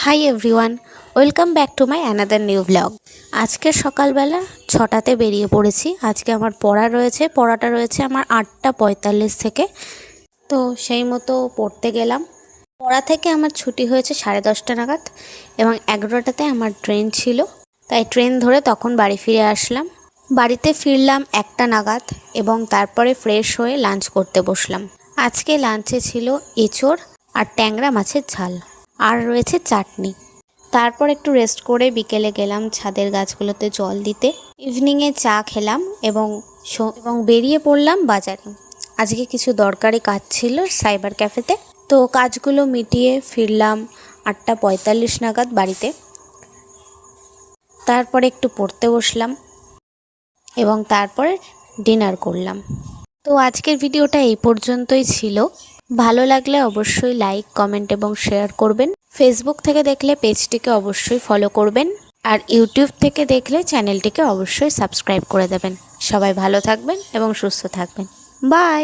Hi everyone, welcome back to my another new blog. আজকে সকালবেলা 6টাতে বেরিয়ে পড়েছি। আজকে আমার পড়াটা রয়েছে আমার 8:45 থেকে। তো সেই মতো পড়তে গেলাম। পড়া থেকে আমার ছুটি হয়েছে 10:30 নাগাদ এবং 11টাতে আমার ট্রেন ছিল, তাই ট্রেন ধরে তখন বাড়ি ফিরে আসলাম। বাড়িতে ফিরলাম 1টা নাগাদ এবং তারপরে ফ্রেশ হয়ে লাঞ্চ করতে বসলাম। আজকে লাঞ্চে ছিল এঁচোড় আর ট্যাংরা মাছের ঝাল, আর রয়েছে চাটনি। তারপর একটু রেস্ট করে বিকেলে গেলাম ছাদের গাছগুলোতে জল দিতে। ইভিনিংয়ে চা খেলাম এবং বেরিয়ে পড়লাম বাজারে। আজকে কিছু দরকারি কাজ ছিল সাইবার ক্যাফেতে, তো কাজগুলো মিটিয়ে ফিরলাম 8:45 নাগাদ বাড়িতে। তারপরে একটু পড়তে বসলাম এবং তারপরে ডিনার করলাম। তো আজকের ভিডিওটা এই পর্যন্তই ছিল। ভালো লাগলে অবশ্যই লাইক, কমেন্ট এবং শেয়ার করবেন। ফেসবুক থেকে দেখলে পেজটিকে অবশ্যই ফলো করবেন, আর ইউটিউব থেকে দেখলে চ্যানেলটিকে অবশ্যই সাবস্ক্রাইব করে দেবেন। সবাই ভালো থাকবেন এবং সুস্থ থাকবেন। বাই।